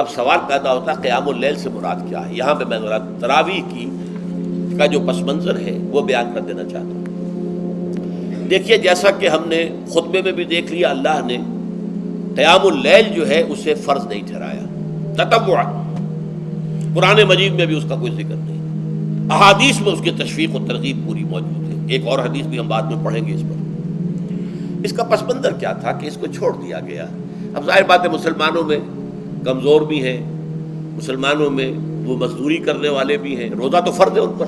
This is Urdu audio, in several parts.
اب سوال پیدا ہوتا ہے قیام اللیل سے مراد کیا ہے؟ یہاں پہ میں ذرا تراویح کا جو پس منظر ہے وہ بیان کر دینا چاہتا ہوں۔ دیکھیے، جیسا کہ ہم نے خطبے میں بھی دیکھ لیا، اللہ نے قیام اللیل جو ہے اسے فرض نہیں ٹھہرایا، تطوع۔ قرآن مجید میں بھی اس کا کوئی ذکر نہیں، احادیث میں اس کی تشویق و ترغیب پوری موجود ہے۔ ایک اور حدیث بھی ہم بعد میں پڑھیں گے اس پر۔ اس کا پس منظر کیا تھا کہ اس کو چھوڑ دیا گیا۔ اب ظاہر بات ہے مسلمانوں میں کمزور بھی ہیں، مسلمانوں میں وہ مزدوری کرنے والے بھی ہیں، روزہ تو فرض ہے ان پر،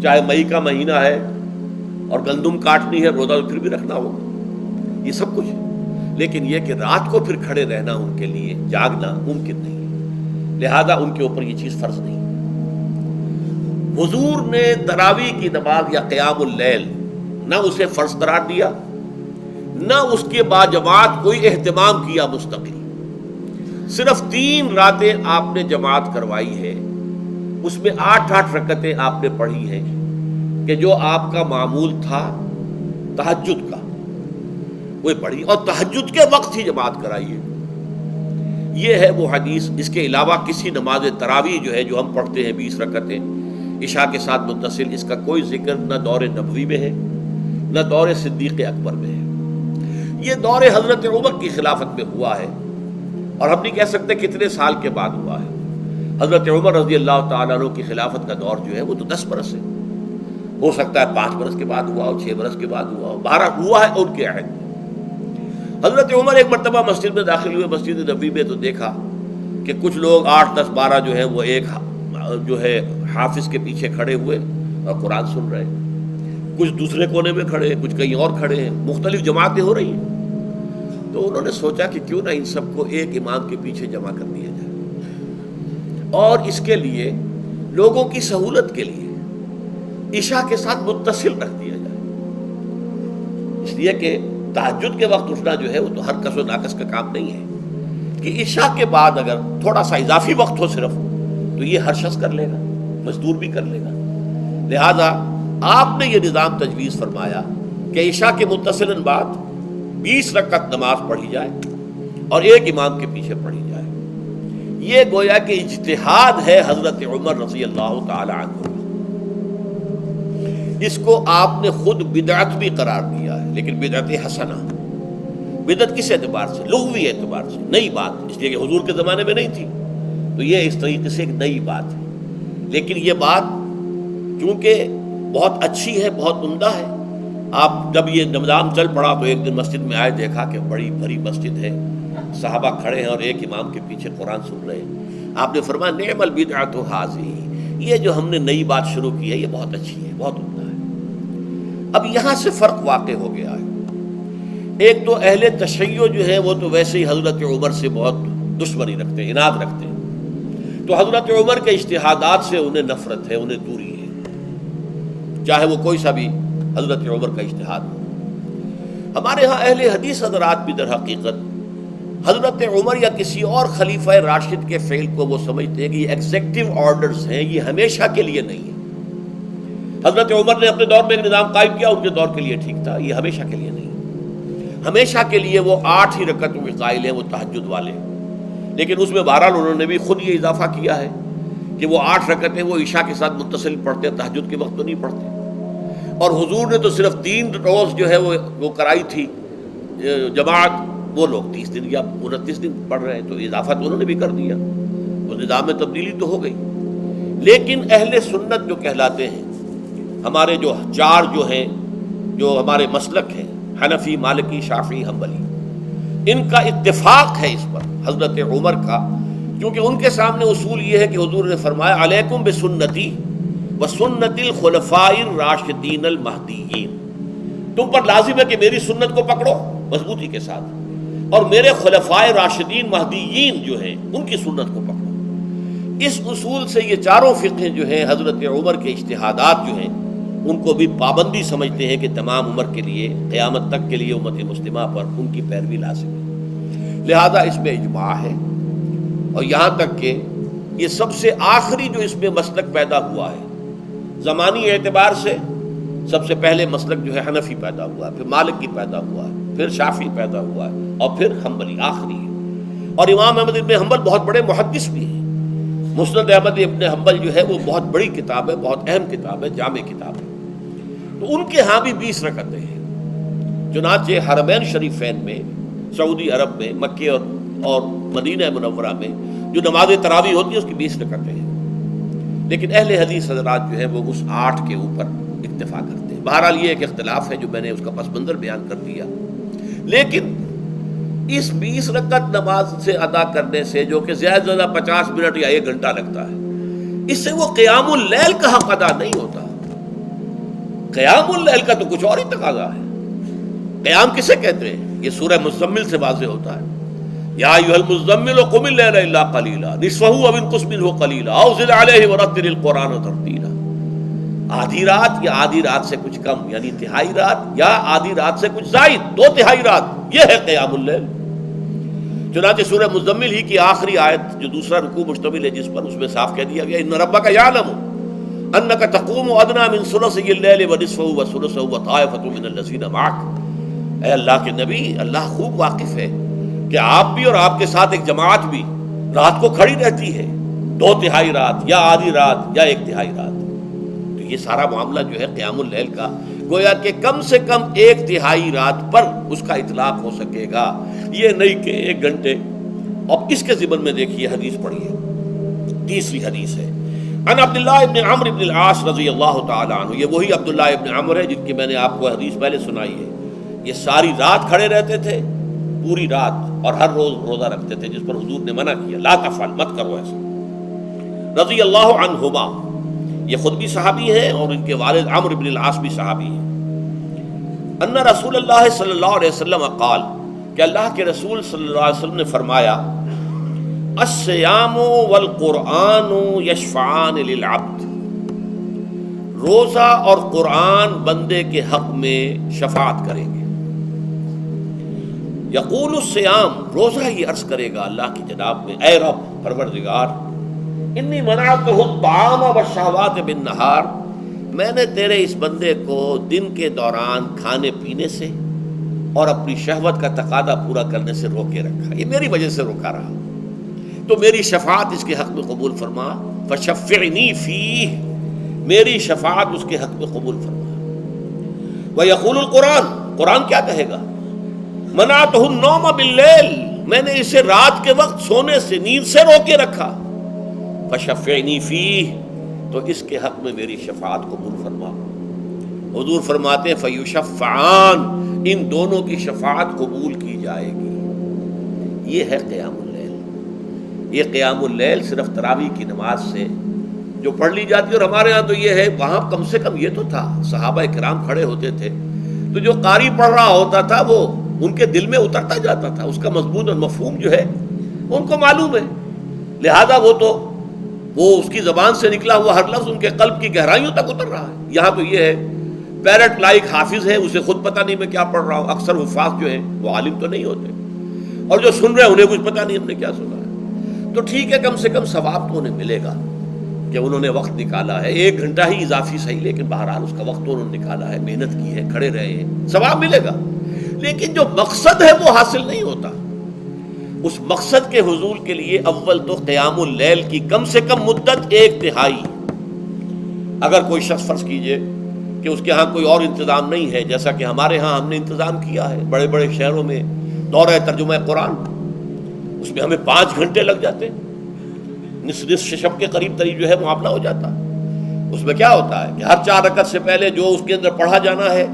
چاہے مئی کا مہینہ ہے اور گندم کاٹنی ہے، روزہ تو پھر بھی رکھنا ہوگا، یہ سب کچھ ہے۔ لیکن یہ کہ رات کو پھر کھڑے رہنا ان کے لیے، جاگنا ممکن نہیں ہے، لہذا ان کے اوپر یہ چیز فرض نہیں۔ حضور نے تراویح کی نماز یا قیام اللیل نہ اسے فرض قرار دیا، نہ اس کے بعد جماعت کوئی اہتمام کیا مستقل۔ صرف 3 راتیں آپ نے جماعت کروائی ہے، اس میں 8 رکعتیں آپ نے پڑھی ہیں کہ جو آپ کا معمول تھا تہجد کا، وہ پڑھی، اور تہجد کے وقت ہی جماعت کرائی ہے۔ یہ ہے وہ حدیث۔ اس کے علاوہ کسی نماز تراویح جو ہے جو ہم پڑھتے ہیں 20 رکعتیں عشاء کے ساتھ متصل، اس کا کوئی ذکر نہ دور نبوی میں ہے نہ دور صدیق اکبر میں ہے۔ یہ دور حضرت عمر کی خلافت میں ہوا ہے، اور ہم نہیں کہہ سکتے کتنے سال کے بعد ہوا ہے۔ حضرت عمر رضی اللہ تعالیٰ عنہ کی خلافت کا دور جو ہے وہ تو 10 برس ہے، ہو سکتا ہے 5 برس کے بعد ہوا ہو، 6 برس کے بعد ہوا ہو، 12 ہوا ہے ان کے عہد میں۔ حضرت عمر ایک مرتبہ مسجد میں داخل ہوئے، مسجد نبوی میں، تو دیکھا کہ کچھ لوگ 8 10 12 جو ہے وہ ایک جو ہے حافظ کے پیچھے کھڑے ہوئے اور قرآن سن رہے ہیں، کچھ دوسرے کونے میں کھڑے ہیں، کچھ کہیں اور کھڑے ہیں، مختلف جماعتیں ہو رہی ہیں۔ تو انہوں نے سوچا کہ کیوں نہ ان سب کو ایک امام کے پیچھے جمع کر دیا جائے، اور اس کے لیے لوگوں کی سہولت کے لیے عشاء کے ساتھ متصل رکھ دیا جائے، اس لیے کہ تہجد کے وقت اٹھنا جو ہے وہ تو ہر کس و ناقص کا کام نہیں ہے، کہ عشاء کے بعد اگر تھوڑا سا اضافی وقت ہو صرف، تو یہ ہر شخص کر لے گا، مزدور بھی کر لے گا۔ لہذا آپ نے یہ نظام تجویز فرمایا کہ عشاء کے متصلاً بعد 20 رکعت نماز پڑھی جائے اور ایک امام کے پیچھے پڑھی جائے۔ یہ گویا کہ اجتہاد ہے حضرت عمر رضی اللہ تعالی عنہ، اس کو آپ نے خود بدعت بھی قرار دیا ہے، لیکن بدعت حسنہ۔ بدعت کس اعتبار سے؟ لغوی اعتبار سے، نئی بات، اس لیے کہ حضور کے زمانے میں نہیں تھی، تو یہ اس طریقے سے ایک نئی بات ہے۔ لیکن یہ بات چونکہ بہت اچھی ہے، بہت عمدہ ہے، آپ جب یہ نظام چل پڑا تو ایک دن مسجد میں آئے، دیکھا کہ بڑی بھری مسجد ہے، صحابہ کھڑے ہیں اور ایک امام کے پیچھے قرآن سن رہے ہیں۔ آپ نے فرمایا نعم البدعۃ ھذہ، یہ جو ہم نے نئی بات شروع کی ہے یہ بہت اچھی ہے، بہت عمدہ ہے۔ اب یہاں سے فرق واقع ہو گیا ہے۔ ایک تو اہل تشیع جو ہے وہ تو ویسے ہی حضرت عمر سے بہت دشمنی رکھتے ہیں، عناد رکھتے ہیں، تو حضرت عمر کے اجتہادات سے انہیں نفرت ہے، انہیں دوری ہے، چاہے وہ کوئی سا بھی حضرت عمر کا اجتہاد ہو۔ ہمارے ہاں اہل حدیث حضرات بھی در حقیقت حضرت عمر یا کسی اور خلیفہ راشد کے فعل کو وہ سمجھتے ہیں کہ یہ ایگزیکٹو آرڈرز ہیں، یہ ہمیشہ کے لیے نہیں ہے۔ حضرت عمر نے اپنے دور میں ایک نظام قائم کیا، ان کے دور کے لیے ٹھیک تھا، یہ ہمیشہ کے لیے نہیں ہے۔ ہمیشہ کے لیے وہ 8 ہی رکعتوں کے قائل ہیں، وہ تہجد والے، لیکن اس میں بہرحال انہوں نے بھی خود یہ اضافہ کیا ہے کہ وہ 8 رکعتیں وہ عشاء کے ساتھ متصل پڑھتے ہیں، تہجد کے وقت تو نہیں پڑھتے۔ اور حضور نے تو صرف 3 روز جو ہے وہ کرائی تھی جماعت، وہ لوگ 30 دن یا 29 دن پڑھ رہے ہیں، تو اضافہ تو انہوں نے بھی کر دیا، تو نظام میں تبدیلی تو ہو گئی۔ لیکن اہل سنت جو کہلاتے ہیں، ہمارے جو 4 جو ہیں، جو ہمارے مسلک ہیں، حنفی، مالکی، شافعی، حنبلی، ان کا اتفاق ہے اس پر حضرت عمر کا، کیونکہ ان کے سامنے اصول یہ ہے کہ حضور نے فرمایا علیکم بسنتی وسنت الخلفاء الراشدین المہدیین، تم پر لازم ہے کہ میری سنت کو پکڑو مضبوطی کے ساتھ، اور میرے خلفاء راشدین مہدیین جو ہیں ان کی سنت کو پکڑو۔ اس اصول سے یہ 4 فقہ جو ہیں حضرت عمر کے اجتہادات جو ہیں ان کو بھی پابندی سمجھتے ہیں کہ تمام عمر کے لیے، قیامت تک کے لیے امت مسلمہ پر ان کی پیروی لازم ہے، لہذا اس میں اجماع ہے۔ اور یہاں تک کہ یہ سب سے آخری جو اس میں مسلک پیدا ہوا ہے زمانی اعتبار سے، سب سے پہلے مسلک جو ہے حنفی پیدا ہوا ہے، پھر مالکی پیدا ہوا ہے، پھر شافعی پیدا ہوا ہے، اور پھر حنبلی آخری ہے۔ اور امام احمد ابن حنبل بہت بڑے محدث بھی ہیں. مسند احمد ابن حنبل جو ہے وہ بہت بڑی کتاب ہے، بہت اہم کتاب ہے، جامع کتاب ہے. تو ان کے ہاں بھی 20 رکعتیں ہیں. چنانچہ حرمین شریفین میں، سعودی عرب میں، مکے اور مدینہ منورہ میں جو نماز تراویح ہوتی ہے اس کی 20 رکعتیں ہیں. لیکن اہل حدیث حضرات جو ہے وہ اس 8 کے اوپر اکتفا کرتے ہیں. بہرحال یہ ایک اختلاف ہے جو میں نے اس کا پس منظر بیان کر دیا. لیکن اس 20 رکعت نماز سے ادا کرنے سے، جو کہ زیادہ سے زیادہ 50 منٹ یا 1 گھنٹہ لگتا ہے، اس سے وہ قیام اللیل کا حق ادا نہیں ہوتا. قیام اللیل کا تو کچھ اور ہی تقاضا ہے. قیام کسے کہتے ہیں؟ یہ سورہ مزمل سے واضح ہوتا ہے. یا ایھا المزمل قم اللیل الا قلیلا نصفہ او انقص منہ قلیلا او زد علیہ ورتل القرآن ترتیلا. آدھی رات یا آدھی رات سے کچھ کم، یعنی تہائی رات، یا آدھی رات سے کچھ زائد، 2/3 رات، یہ ہے قیام اللیل. چنانچہ سورہ مزمل ہی کی آخری آیت جو دوسرا رکوع مشتمل ہے جس پر، اس میں صاف کہہ دیا گیا ان ربک یعلم انک تقوم ادنی من ثلثی اللیل ونصفہ وثلثہ وطائفۃ من الذین معک. اے اللہ کے نبی، اللہ خوب واقف ہے کہ آپ بھی اور آپ کے ساتھ ایک جماعت بھی رات کو کھڑی رہتی ہے، 2/3 رات یا آدھی رات یا 1/3 رات. تو یہ سارا معاملہ جو ہے قیام اللیل کا، گویا کہ کم سے کم 1/3 رات پر اس کا اطلاق ہو سکے گا، یہ نہیں کہ 1 گھنٹے. اب اس کے ضمن میں دیکھیے حدیث پڑھیے. تیسری حدیث ہے ان عبداللہ ابن عمرو ابن العاص رضی اللہ تعالی عنہ. یہ وہی عبداللہ ابن عمرو ہے جن کی میں نے آپ کو حدیث پہلے سنائی ہے. یہ ساری رات کھڑے رہتے تھے، پوری رات، اور ہر روز روزہ رکھتے تھے، جس پر حضور نے منع کیا، لا تفعل، مت کرو ایسا. رضی اللہ عنہما، یہ خود بھی صحابی ہیں اور ان کے والد عمرو بن العاص بھی صحابی ہیں. ان رسول اللہ صلی اللہ علیہ وسلم قال، کہ اللہ کے رسول صلی اللہ علیہ وسلم نے فرمایا الصیام والقرآن یشفعان للعبد. روزہ اور قرآن بندے کے حق میں شفاعت کریں گے. یقول الصیام، روزہ یہ عرض کرے گا اللہ کی جناب میں، اے رب پروردگار، انی منعتہ الطعام والشہوات بالنہار، میں نے تیرے اس بندے کو دن کے دوران کھانے پینے سے اور اپنی شہوت کا تقاضا پورا کرنے سے روکے رکھا، یہ میری وجہ سے روکا رہا، تو میری شفاعت اس کے حق میں قبول فرما. فشفعنی فیہ، میری شفاعت اس کے حق میں قبول فرما. ویقول القرآن، قرآن کیا کہے گا؟ منعتہ النوم باللیل، میں نے اسے رات کے وقت سونے سے، نیند سے روکے رکھا. فشفعنی فیہ، تو اس کے حق میں میری شفاعت قبول فرما. حضور فرماتے ہیں فیشفعان، ان دونوں کی شفاعت قبول کی جائے گی. یہ ہے قیام اللیل. یہ قیام اللیل صرف تراویح کی نماز سے جو پڑھ لی جاتی ہے. اور ہمارے ہاں تو یہ ہے، وہاں کم سے کم یہ تو تھا، صحابہ کرام کھڑے ہوتے تھے تو جو قاری پڑھ رہا ہوتا تھا وہ ان کے دل میں اترتا جاتا تھا، اس کا مضمون اور مفہوم جو ہے ان کو معلوم ہے، لہذا وہ اس کی زبان سے نکلا ہوا ہر لفظ ان کے قلب کی گہرائیوں تک اتر رہا ہے. یہاں تو یہ ہے پیرٹ لائک حافظ ہے، اسے خود پتہ نہیں میں کیا پڑھ رہا ہوں. اکثر حفاظ جو ہیں وہ عالم تو نہیں ہوتے، اور جو سن رہے ہیں انہیں کچھ پتہ نہیں ہم نے کیا سنا ہے. تو ٹھیک ہے، کم سے کم ثواب تو انہیں ملے گا کہ انہوں نے وقت نکالا ہے. 1 گھنٹہ ہی اضافی صحیح، لیکن بہرحال اس کا وقت تو انہوں نے نکالا ہے، محنت کی ہے، کھڑے رہے ہیں، ثواب ملے گا. لیکن جو مقصد ہے وہ حاصل نہیں ہوتا. اس مقصد کے حصول کے لیے اول تو قیام اللیل کی کم سے کم مدت 1/3. اگر کوئی شخص فرض کیجئے کہ اس کے ہاں کوئی اور انتظام نہیں ہے، جیسا کہ ہمارے ہاں ہم نے انتظام کیا ہے بڑے بڑے شہروں میں دورہ ترجمہ قرآن، اس میں ہمیں 5 گھنٹے لگ جاتے، نصف شب کے قریب تری جو ہے معاملہ ہو جاتا. اس میں کیا ہوتا ہے کہ ہر 4 رکعت سے پہلے جو اس کے اندر پڑھا جانا ہے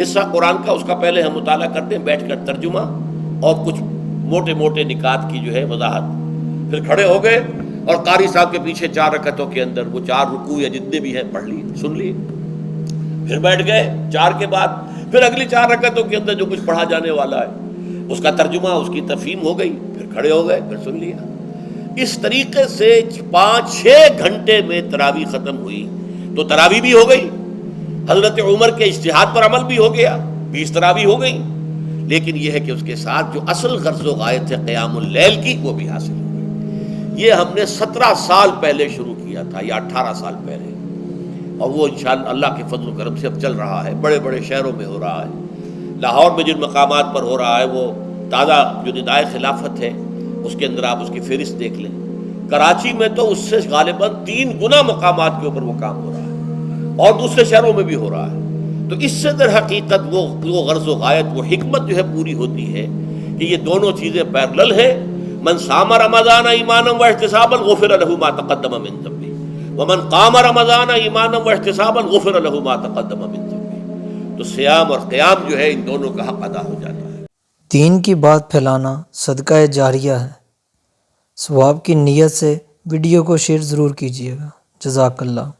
حصہ قرآن کا، اس کا پہلے ہم مطالعہ کرتے ہیں بیٹھ کر، ترجمہ اور کچھ موٹے موٹے نکات کی جو ہے وضاحت. پھر کھڑے ہو گئے اور قاری صاحب کے پیچھے 4 رکعتوں کے اندر وہ 4 رکوع یا جتنے بھی ہیں پڑھ لی، سن لی. پھر بیٹھ گئے 4 کے بعد پھر اگلی 4 رکعتوں کے اندر جو کچھ پڑھا جانے والا ہے اس کا ترجمہ، اس کی تفہیم ہو گئی، پھر کھڑے ہو گئے، پھر سن لیا. اس طریقے سے 5-6 گھنٹے میں تراویح ختم ہوئی. تو تراویح بھی ہو گئی، حضرت عمر کے اجتہاد پر عمل بھی ہو گیا، 20 تراویح ہو گئی. لیکن یہ ہے کہ اس کے ساتھ جو اصل غرض و غایت ہے قیام اللیل کی، وہ بھی حاصل ہو گئی. یہ ہم نے 17 سال پہلے شروع کیا تھا یا 18 سال پہلے، اور وہ انشاءاللہ اللہ کے فضل و کرم سے اب چل رہا ہے. بڑے بڑے شہروں میں ہو رہا ہے، لاہور میں جن مقامات پر ہو رہا ہے وہ تازہ جو ندائے خلافت ہے اس کے اندر آپ اس کی فہرست دیکھ لیں. کراچی میں تو اس سے غالباً 3 گنا مقامات کے اوپر وہ کام ہو رہا ہے، اور دوسرے شہروں میں بھی ہو رہا ہے. تو اس سے در حقیقت وہ غرض و غایت، وہ حکمت جو ہے پوری ہوتی ہے کہ یہ دونوں چیزیں پیرلل ہیں. من صام رمضان ایمانا واحتسابا غفر له ما تقدم من ذنبه ومن قام رمضان ایمانا واحتسابا غفر له ما تقدم من ذنبه. تو سیام اور قیام جو ہے ان دونوں کا حق ادا ہو جاتا ہے. دین کی بات پھیلانا صدقہ جاریہ ہے. ثواب کی نیت سے ویڈیو کو شیئر ضرور کیجیے گا. جزاک اللہ.